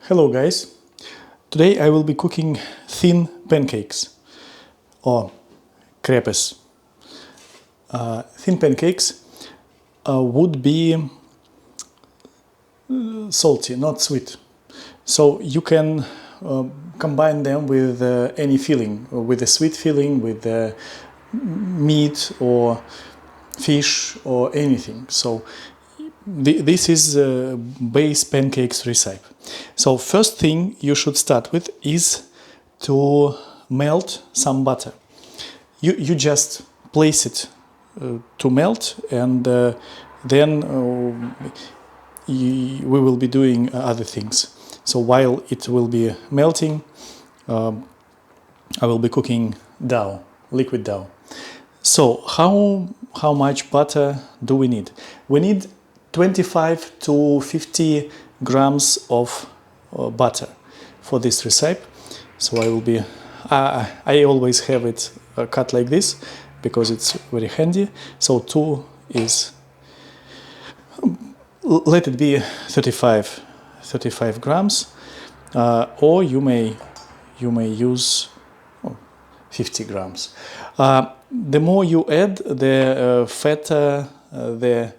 Hello guys, today I will be cooking thin pancakes or crepes. Thin pancakes would be salty, not sweet. So you can combine them with any filling, with a sweet filling, with meat or fish or anything. So this is base pancakes recipe. So first thing you should start with is to melt some butter. You just place it to melt, and then we will be doing other things. So while it will be melting, I will be cooking dough, liquid dough. So how much butter do we need? We need 25 to 50 grams of butter for this recipe. So I will be, I always have it cut like this because it's very handy. So 2 is, let it be 35 grams, or you may use 50 grams. The more you add, the fatter the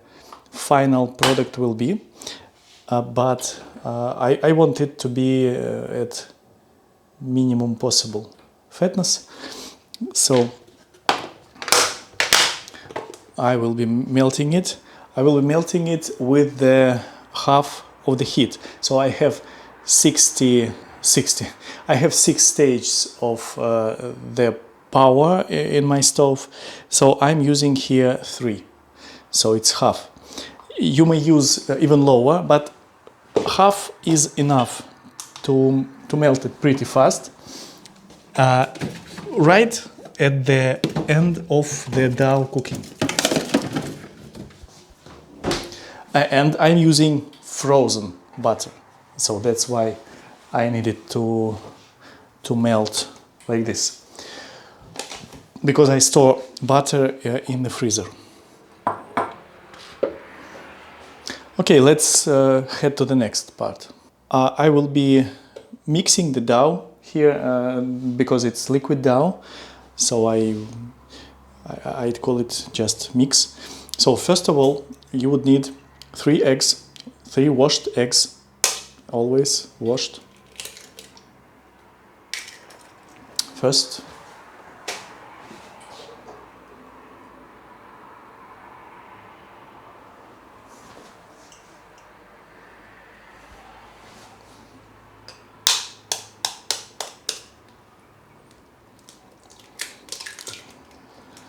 final product will be, but I want it to be at minimum possible fatness. So I will be melting it. I will be melting it with the half of the heat. So I have 60. I have 6 stages of the power in my stove. So I'm using here 3. So it's half. You may use even lower, but half is enough to melt it pretty fast. Right at the end of the dough cooking. And I'm using frozen butter. So that's why I need it to melt like this. Because I store butter in the freezer. Okay, let's head to the next part. I will be mixing the dough here because it's liquid dough, so I'd call it just mix. So first of all, you would need 3 eggs, 3 washed eggs, always washed. First.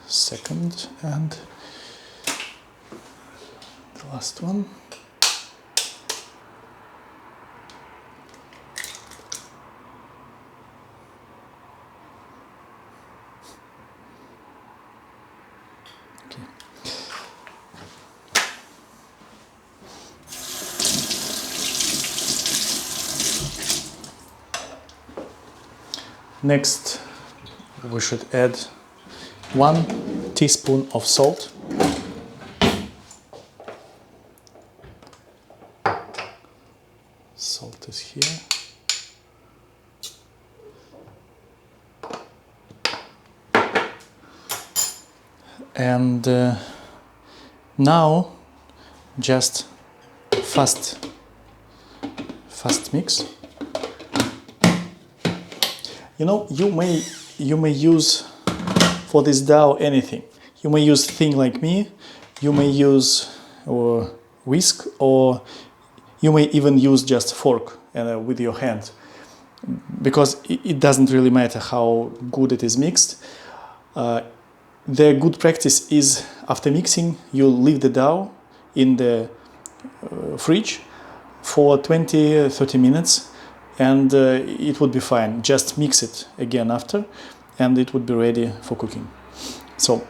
Second, and the last one. Okay. Next, we should add 1 teaspoon of salt. Salt is here. And now just fast mix. You know, you may use for this dough anything. You may use thing like me, you may use whisk, or you may even use just fork with your hand, because it doesn't really matter how good it is mixed. The good practice is after mixing, you leave the dough in the fridge for 20-30 minutes, and it would be fine. Just mix it again after, and it would be ready for cooking. So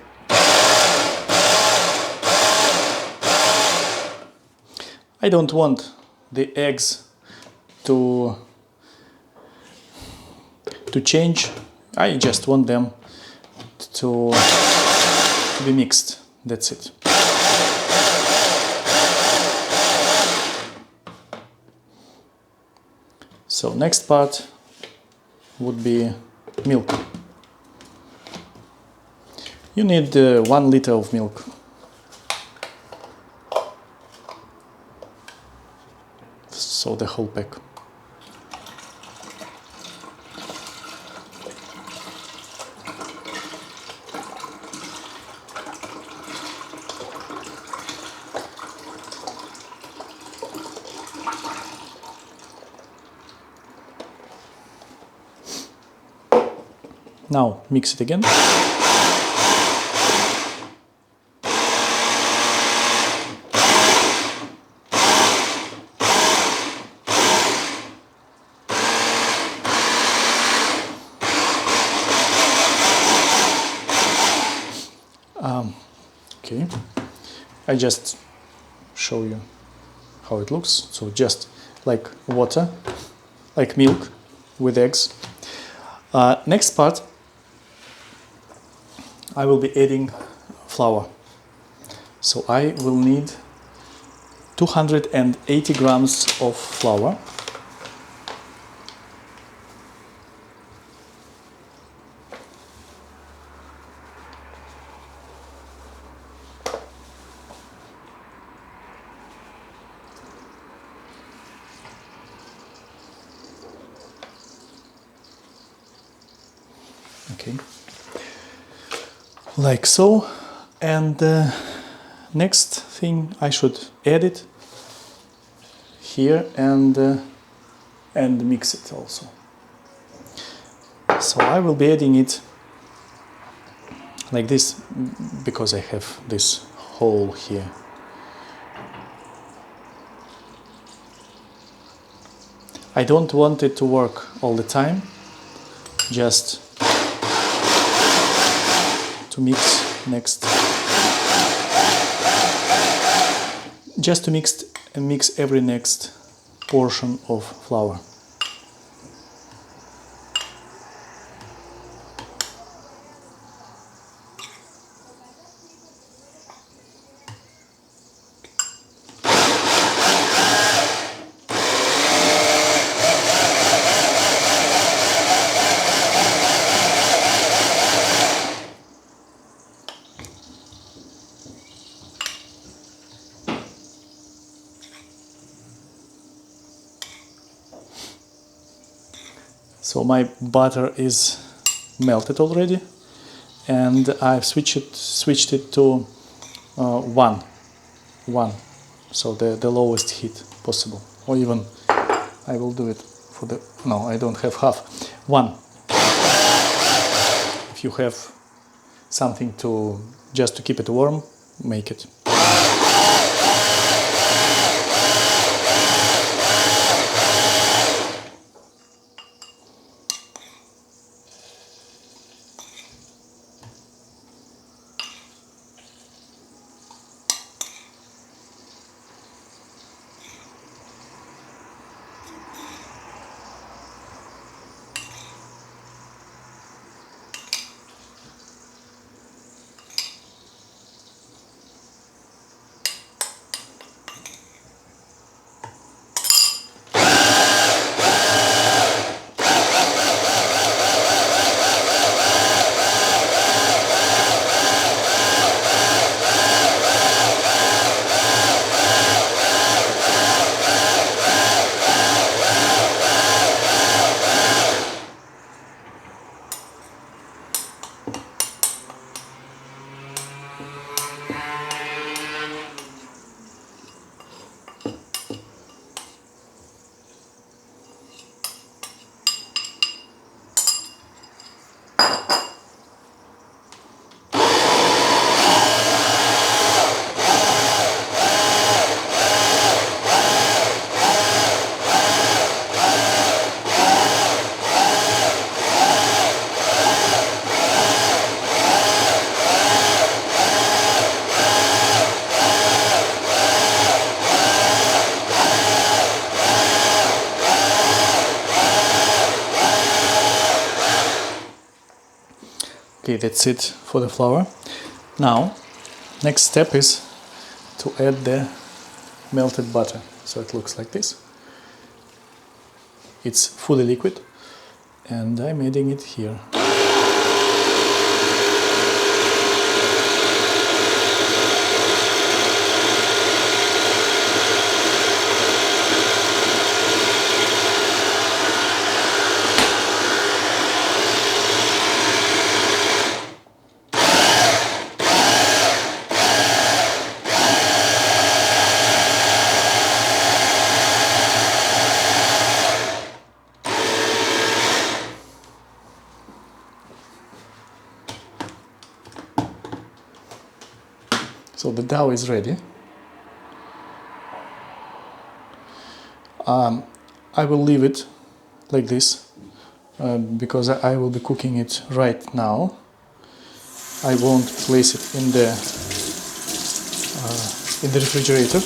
I don't want the eggs to change. I just want them to be mixed. That's it. So next part would be milk. You need 1 liter of milk. So the whole pack. Now mix it again. Okay, I just show you how it looks. So just like water, like milk with eggs. Next part, I will be adding flour. So I will need 280 grams of flour. Okay, like so. And next thing, I should add it here and mix it also. So I will be adding it like this because I have this hole here. I don't want it to work all the time, just to mix next. Just to mix every next portion of flour. So my butter is melted already, and I've switched it to one, so the lowest heat possible, or even I will do it for the, no, I don't have half, 1. If you have something to just to keep it warm, make it. Okay, that's it for the flour. Now, next step is to add the melted butter. So it looks like this. it's fully liquid, and I'm adding it here. So the dough is ready. I will leave it like this because I will be cooking it right now. I won't place it in the refrigerator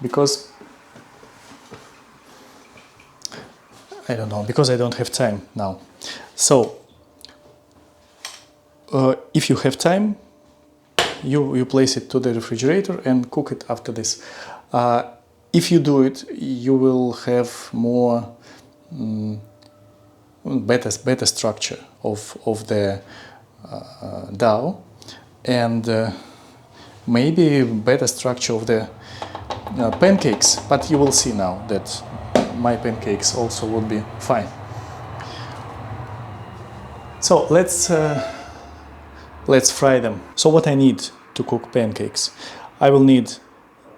because I don't know, because I don't have time now. So if you have time, you place it to the refrigerator and cook it after this. If you do it, you will have more better structure of the dough, and maybe better structure of the pancakes. But you will see now that my pancakes also would be fine. So let's fry them. So what I need to cook pancakes? I will need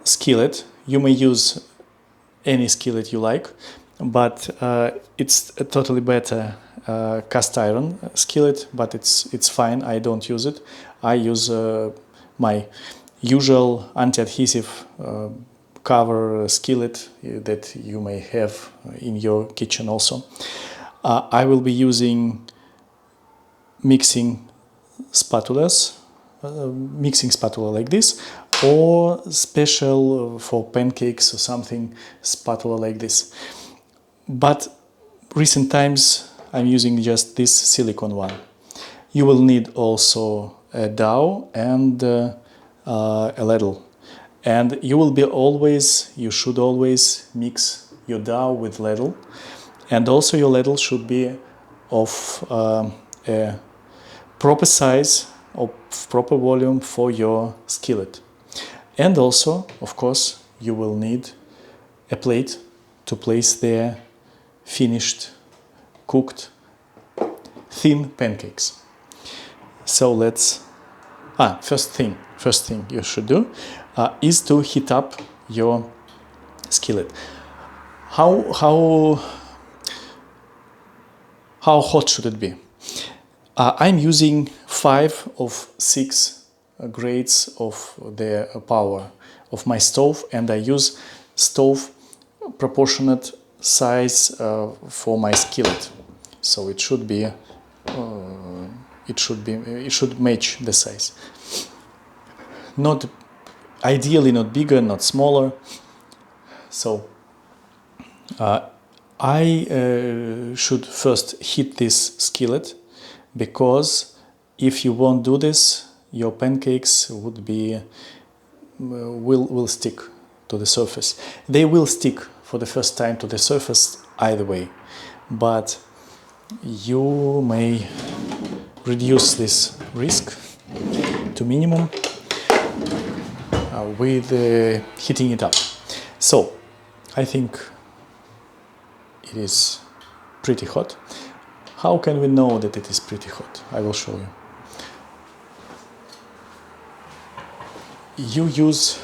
skillet. You may use any skillet you like, but it's a totally better cast iron skillet, but it's fine. I don't use it. I use my usual anti-adhesive cover skillet that you may have in your kitchen also. I will be using mixing spatula like this, or special for pancakes or something spatula like this. But recent times I'm using just this silicone one. You will need also a dowel and a ladle, and you should always mix your dowel with ladle, and also your ladle should be of a proper size, of proper volume for your skillet. And also, of course, you will need a plate to place the finished, cooked, thin pancakes. So let's... first thing you should do is to heat up your skillet. How hot should it be? I'm using 5 of 6 grades of the power of my stove, and I use stove proportionate size for my skillet. So it should match the size. Ideally not bigger, not smaller. So I should first heat this skillet, because if you won't do this, your pancakes will stick to the surface. They will stick for the first time to the surface either way, but you may reduce this risk to minimum with heating it up. So I think it is pretty hot. How can we know that it is pretty hot? I will show you. You use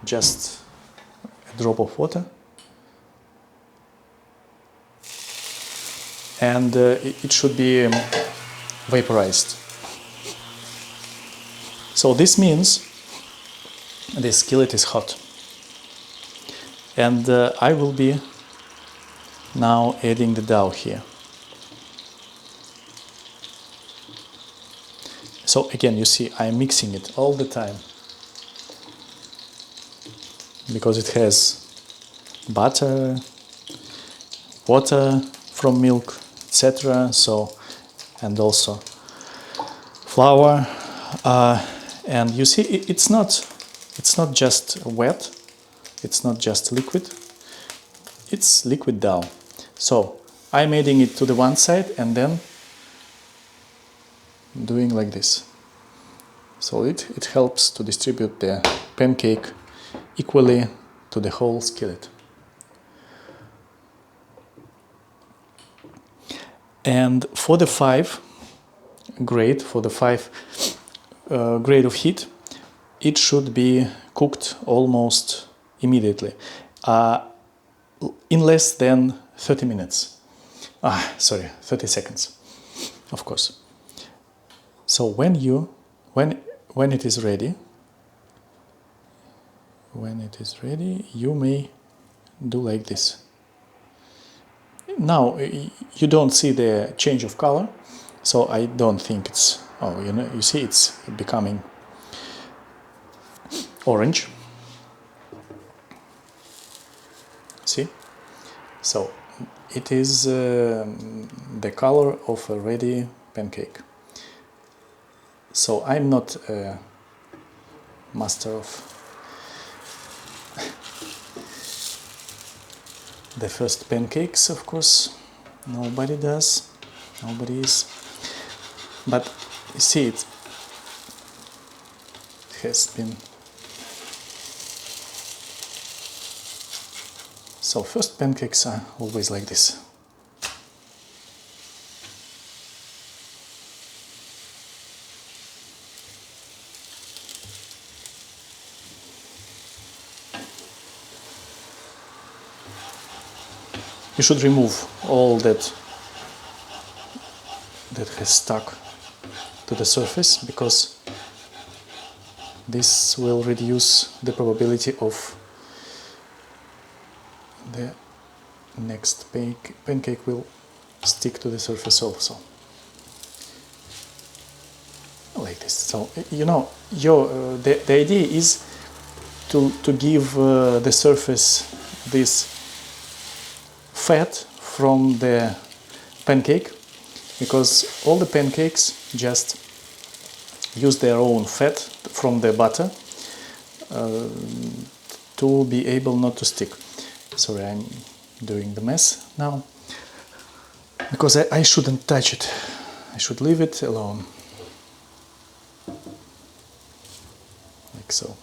just a drop of water, and it should be vaporized. So this means the skillet is hot. And I will be now adding the dough here. So again, you see, I'm mixing it all the time, because it has butter, water from milk, etc. So, and also flour, and you see, it's not just wet, it's not just liquid. it's liquid dough. So I'm adding it to the one side and then doing like this. So it helps to distribute the pancake equally to the whole skillet. And for the 5 grade, grade of heat, it should be cooked almost immediately, in less than 30 minutes. 30 seconds, of course. So when it is ready, you may do like this. Now you don't see the change of color, so I don't think it's, you see it's becoming orange. See? So it is the color of a ready pancake. So I'm not a master of the first pancakes, of course. Nobody does. Nobody is. But you see, it has been. So first pancakes are always like this. You should remove all that has stuck to the surface, because this will reduce the probability of the next pancake will stick to the surface also. Like this. So the idea is to give the surface this fat from the pancake, because all the pancakes just use their own fat from the butter to be able not to stick. Sorry, I'm doing the mess now, because I shouldn't touch it. I should leave it alone, like so.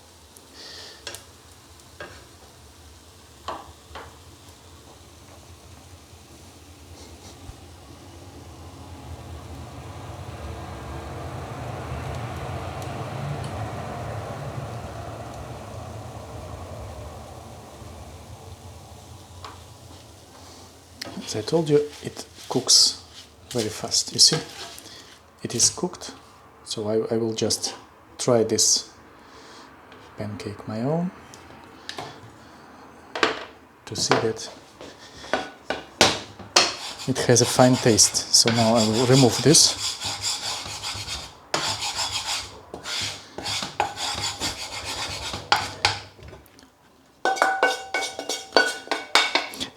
As I told you, it cooks very fast. You see, it is cooked. So I will just try this pancake my own to see that it has a fine taste. So now I will remove this.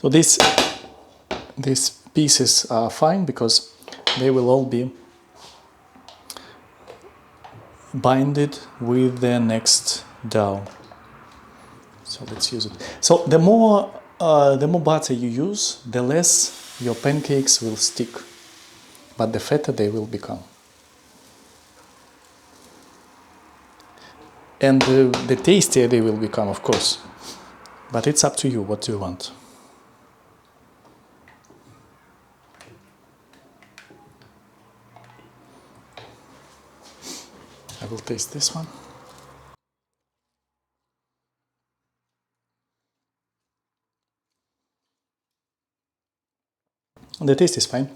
So these pieces are fine because they will all be binded with the next dough. So let's use it. So the more butter you use, the less your pancakes will stick, but the fatter they will become. And the tastier they will become, of course. But it's up to you what you want. I will taste this one. The taste is fine.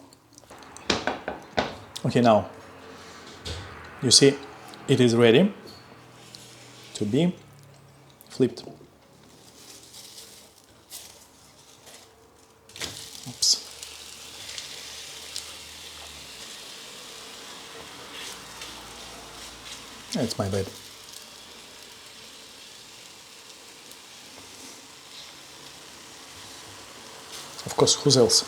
Okay, now you see it is ready to be flipped. Oops. It's my bad. Of course, who else?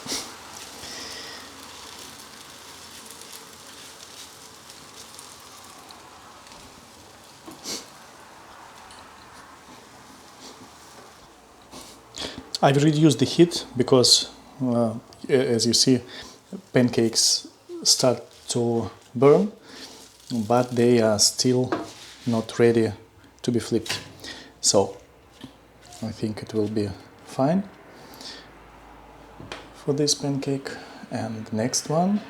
I've reduced the heat because, as you see, pancakes start to burn, but they are still not ready to be flipped. So I think it will be fine for this pancake. And next one.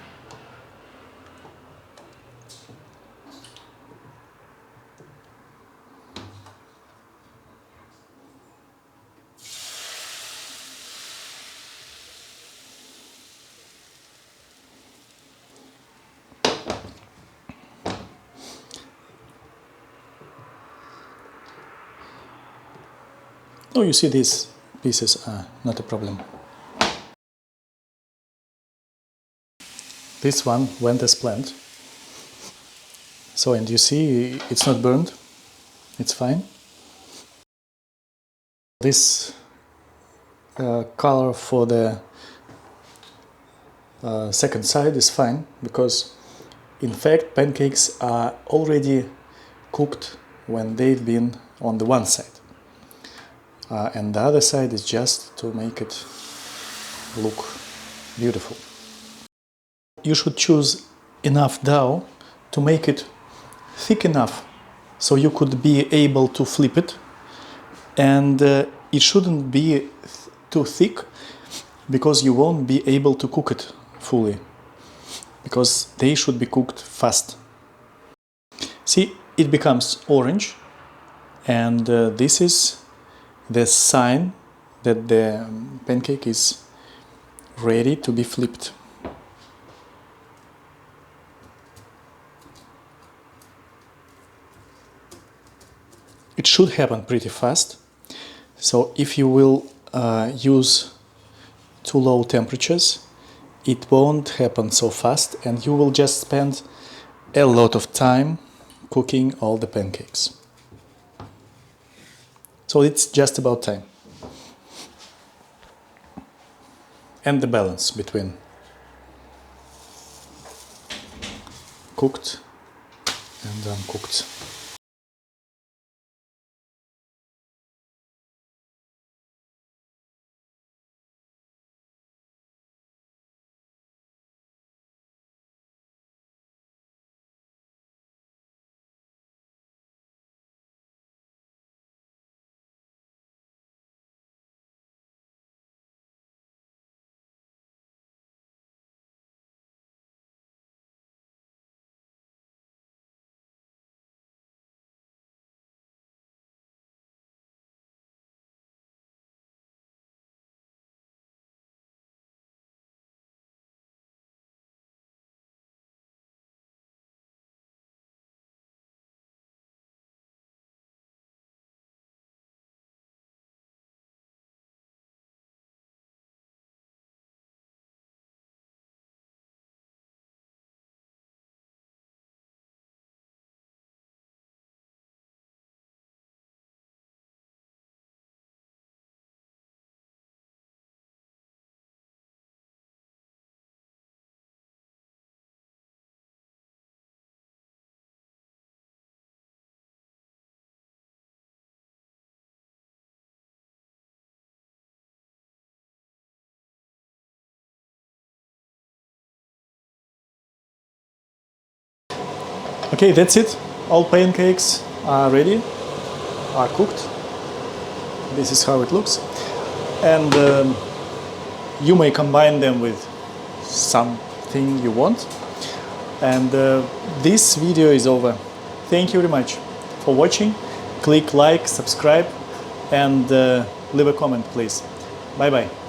Oh, you see, these pieces are not a problem. This one went as planned. So, and you see, it's not burned. It's fine. This color for the second side is fine because, in fact, pancakes are already cooked when they've been on the one side. And the other side is just to make it look beautiful. You should choose enough dough to make it thick enough so you could be able to flip it, and it shouldn't be too thick because you won't be able to cook it fully, because they should be cooked fast. See, it becomes orange, and this is the sign that the pancake is ready to be flipped. It should happen pretty fast. So if you will use too low temperatures, it won't happen so fast, and you will just spend a lot of time cooking all the pancakes. So it's just about time. And the balance between cooked and uncooked. Okay, that's it. All pancakes are ready, are cooked. This is how it looks. And you may combine them with something you want. And this video is over. Thank you very much for watching. Click like, subscribe, and leave a comment, please. Bye bye.